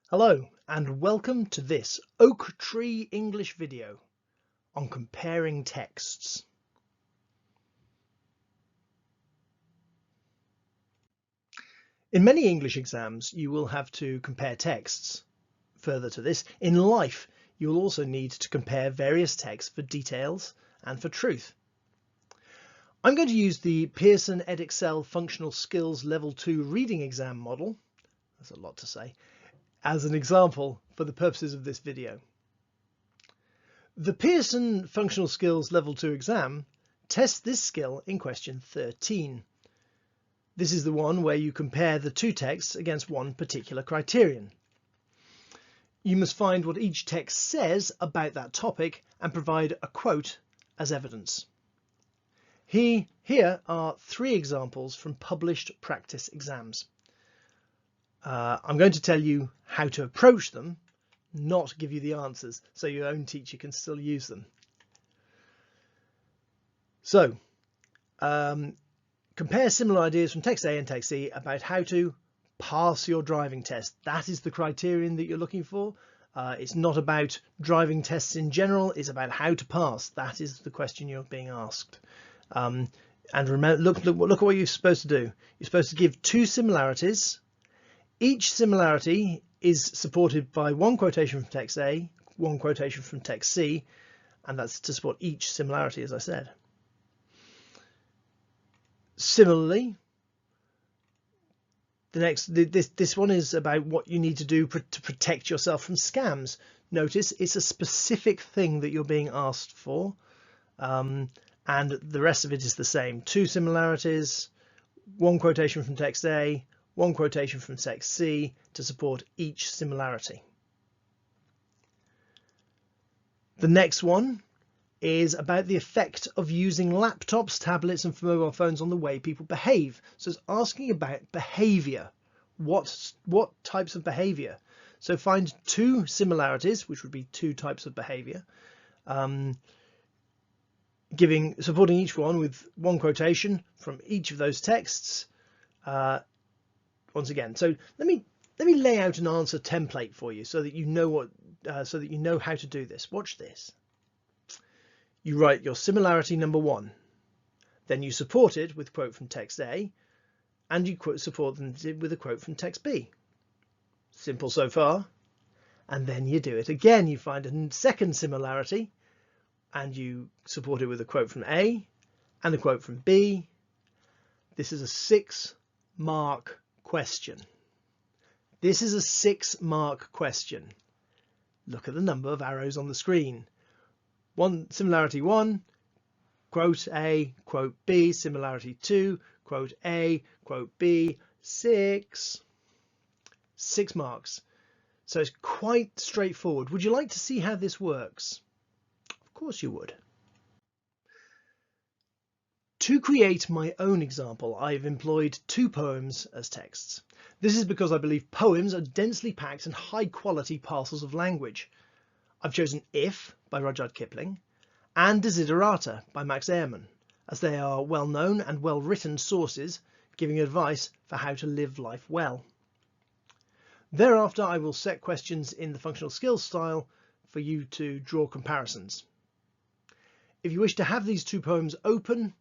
Hello and welcome to this Oak Tree English video on comparing texts. In many English exams you will have to compare texts. Further to this, in life you will also need to compare various texts for details and for truth. I'm going to use the Pearson Edexcel Functional Skills Level 2 reading exam model, that's a lot to say, as an example for the purposes of this video. The Pearson Functional Skills Level 2 exam tests this skill in question 13. This is the one where you compare the two texts against one particular criterion. You must find what each text says about that topic and provide a quote as evidence. Here are three examples from published practice exams. I'm going to tell you how to approach them, not give you the answers, so your own teacher can still use them. So, compare similar ideas from text A and text C about how to pass your driving test. That is the criterion that you're looking for. It's not about driving tests in general, it's about how to pass. That is the question you're being asked. And remember, look at what you're supposed to do. You're supposed to give two similarities. Each similarity is supported by one quotation from text A, one quotation from text C, and that's to support each similarity, as I said. Similarly, this one is about what you need to do to protect yourself from scams. Notice it's a specific thing that you're being asked for, and the rest of it is the same. Two similarities, one quotation from text A, one quotation from text C to support each similarity. The next one is about the effect of using laptops, tablets and mobile phones on the way people behave. So it's asking about behavior. What types of behavior? So find two similarities, which would be two types of behavior, supporting each one with one quotation from each of those texts. Once again, so let me lay out an answer template for you so that you know how to do this. Watch this. You write your similarity number one, then you support it with a quote from text A, and you support them with a quote from text B. Simple so far. And then you do it again. You find a second similarity, and you support it with a quote from A and a quote from B. This is a 6-mark question. This is a 6-mark question. Look at the number of arrows on the screen. Similarity 1, quote A, quote B. Similarity 2, quote A, quote B. 6 marks. So it's quite straightforward. Would you like to see how this works? Of course you would. To create my own example, I've employed two poems as texts. This is because I believe poems are densely packed and high quality parcels of language. I've chosen If by Rudyard Kipling and Desiderata by Max Ehrmann, as they are well known and well written sources giving advice for how to live life well. Thereafter I will set questions in the functional skills style for you to draw comparisons. If you wish to have these two poems open,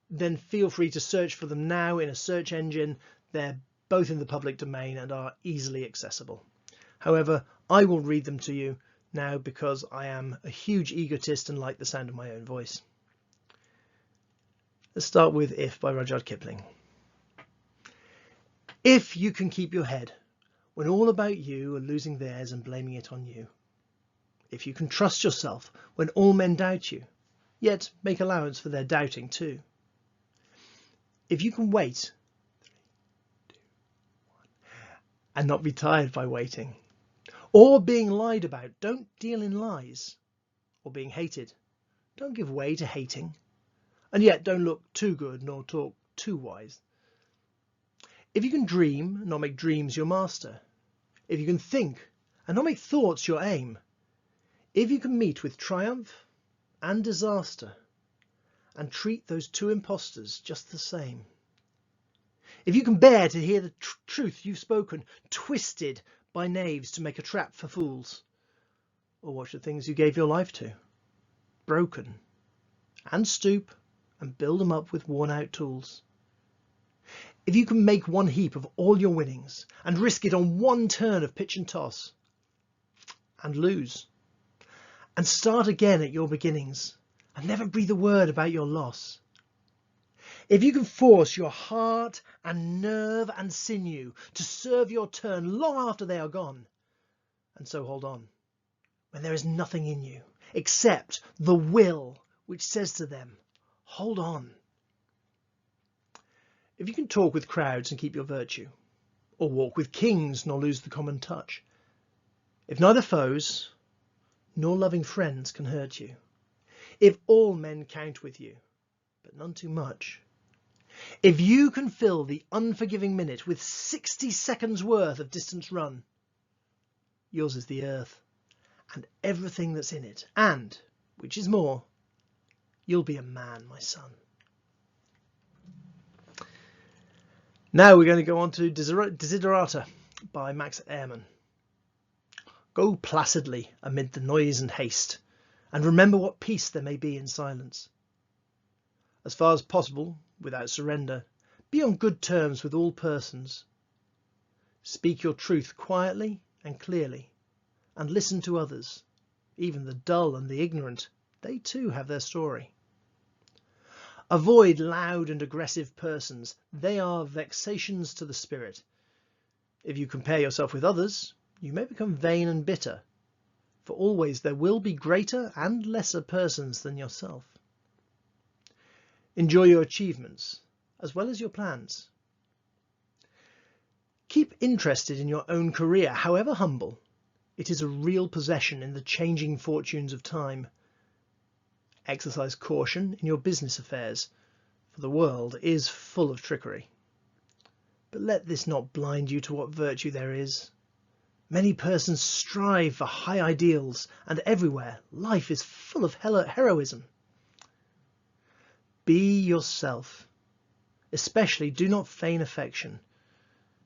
then feel free to search for them now in a search engine. They're both in the public domain and are easily accessible. However, I will read them to you now because I am a huge egotist and like the sound of my own voice. Let's start with If by Rudyard Kipling. If you can keep your head when all about you are losing theirs and blaming it on you. If you can trust yourself when all men doubt you, yet make allowance for their doubting too. If you can wait, 3, 2, 1, and not be tired by waiting, or being lied about, don't deal in lies, or being hated, don't give way to hating, and yet don't look too good nor talk too wise. If you can dream and not make dreams your master, if you can think and not make thoughts your aim, if you can meet with triumph and disaster and treat those two impostors just the same, if you can bear to hear the truth you've spoken twisted by knaves to make a trap for fools? Or watch the things you gave your life to, broken, and stoop and build them up with worn-out tools? If you can make one heap of all your winnings and risk it on one turn of pitch and toss, and lose, and start again at your beginnings, and never breathe a word about your loss. If you can force your heart and nerve and sinew to serve your turn long after they are gone, and so hold on, when there is nothing in you except the will which says to them, hold on. If you can talk with crowds and keep your virtue, or walk with kings nor lose the common touch, if neither foes nor loving friends can hurt you, if all men count with you, but none too much, if you can fill the unforgiving minute with 60 seconds worth of distance run, yours is the earth and everything that's in it, and, which is more, you'll be a man, my son. Now we're going to go on to Desiderata by Max Ehrmann. Go placidly amid the noise and haste, and remember what peace there may be in silence. As far as possible, without surrender, be on good terms with all persons. Speak your truth quietly and clearly, and listen to others, even the dull and the ignorant. They too have their story. Avoid loud and aggressive persons. They are vexations to the spirit. If you compare yourself with others, you may become vain and bitter, for always there will be greater and lesser persons than yourself. Enjoy your achievements as well as your plans. Keep interested in your own career, however humble. It is a real possession in the changing fortunes of time. Exercise caution in your business affairs, for the world is full of trickery. But let this not blind you to what virtue there is. Many persons strive for high ideals, and everywhere life is full of heroism. Be yourself. Especially do not feign affection,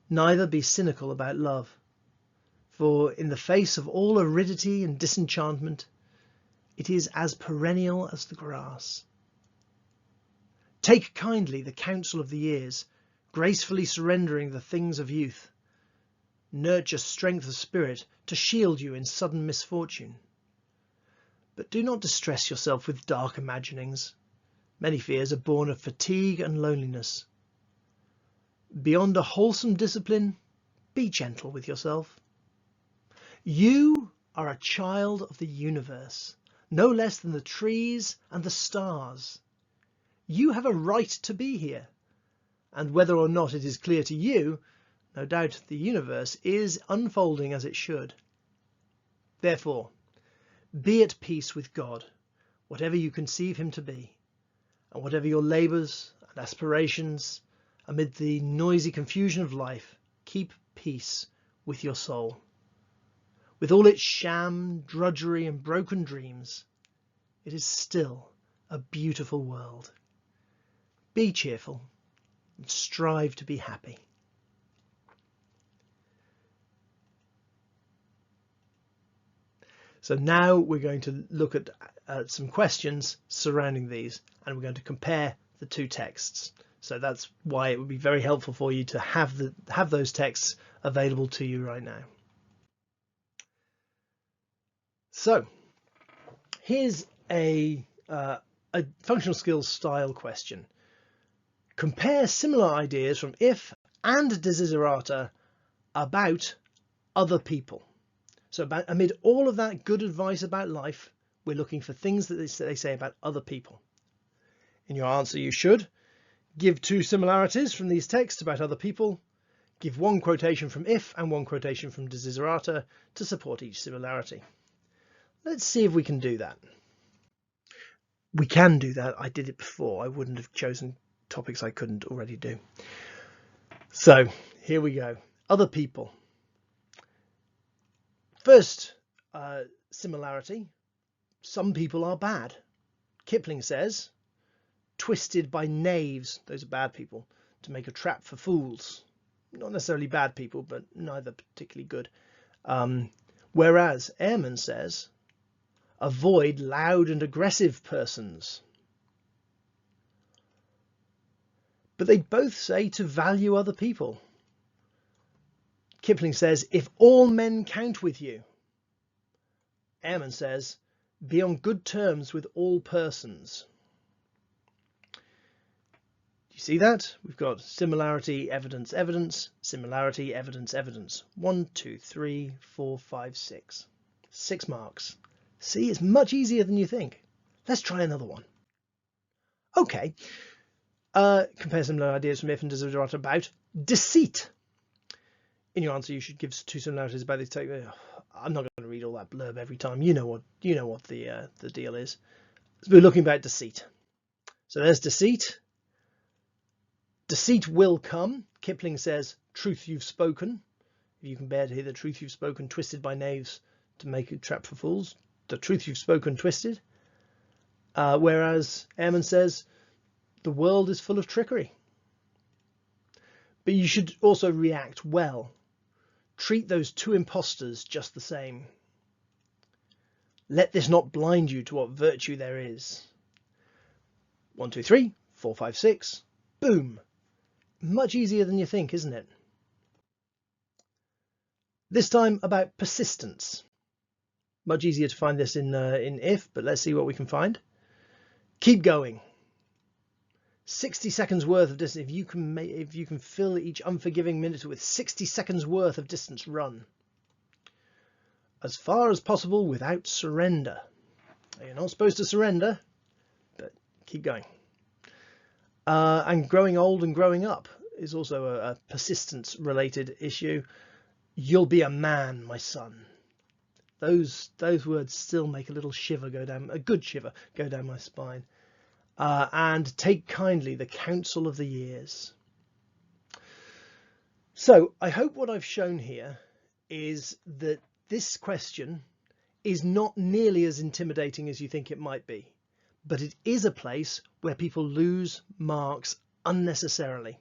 neither be cynical about love. For in the face of all aridity and disenchantment, it is as perennial as the grass. Take kindly the counsel of the years, gracefully surrendering the things of youth. Nurture strength of spirit to shield you in sudden misfortune. But do not distress yourself with dark imaginings. Many fears are born of fatigue and loneliness. Beyond a wholesome discipline, be gentle with yourself. You are a child of the universe, no less than the trees and the stars. You have a right to be here, and whether or not it is clear to you, no doubt the universe is unfolding as it should. Therefore, be at peace with God, whatever you conceive him to be, and whatever your labours and aspirations, amid the noisy confusion of life, keep peace with your soul. With all its sham, drudgery and broken dreams, it is still a beautiful world. Be cheerful and strive to be happy. So now we're going to look at some questions surrounding these, and we're going to compare the two texts. So that's why it would be very helpful for you to have those texts available to you right now. So here's a functional skills style question. Compare similar ideas from if and desiderata about other people. So amid all of that good advice about life, we're looking for things that they say about other people. In your answer, you should give two similarities from these texts about other people, give one quotation from if and one quotation from desiderata to support each similarity. Let's see if we can do that. We can do that. I did it before. I wouldn't have chosen topics I couldn't already do. So here we go. Other people. First similarity. Some people are bad. Kipling says, twisted by knaves, those are bad people, to make a trap for fools. not necessarily bad people, but neither particularly good. Whereas Ehrman says, avoid loud and aggressive persons. But they both say to value other people. Kipling says, if all men count with you. Ehrman says, be on good terms with all persons. Do you see that? We've got similarity, evidence, evidence, similarity, evidence, evidence. 1, 2, 3, 4, 5, 6. 6 marks. See, it's much easier than you think. Let's try another one. Okay. Compare similar ideas from if and Desiderata about deceit. In your answer, you should give 2 similarities about this. I'm not going to read all that blurb every time. You know what the deal is. So we're looking about deceit. So there's deceit. Deceit will come. Kipling says, truth you've spoken. If you can bear to hear the truth you've spoken, twisted by knaves to make a trap for fools. The truth you've spoken, twisted. Whereas Ehrman says, the world is full of trickery. But you should also react well. Treat those 2 impostors just the same. Let this not blind you to what virtue there is. 1, 2, 3, 4, 5, 6. Boom. Much easier than you think, isn't it? This time about persistence. Much easier to find this in if, but let's see what we can find. Keep going. 60 seconds worth of distance. If you can fill each unforgiving minute with 60 seconds worth of distance run. As far as possible without surrender. You're not supposed to surrender, but keep going. And growing old and growing up is also a persistence related issue. You'll be a man, my son. Those words still make a little shiver go down, a good shiver go down my spine. And take kindly the counsel of the years. So I hope what I've shown here is that this question is not nearly as intimidating as you think it might be, but it is a place where people lose marks unnecessarily.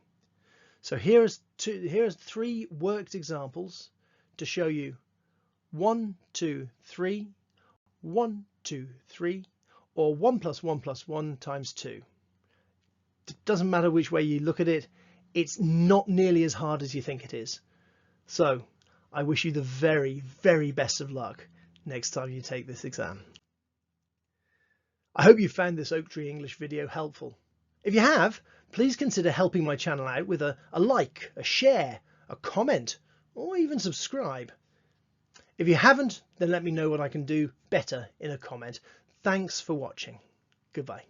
So here's 3 worked examples to show you 1, 2, 3, 1, 2, 3, or 1 + 1 + 1 × 2. It doesn't matter which way you look at it, it's not nearly as hard as you think it is. So I wish you the very, very best of luck next time you take this exam. I hope you found this Oak Tree English video helpful. If you have, please consider helping my channel out with a like, a share, a comment, or even subscribe. If you haven't, then let me know what I can do better in a comment. Thanks for watching. Goodbye.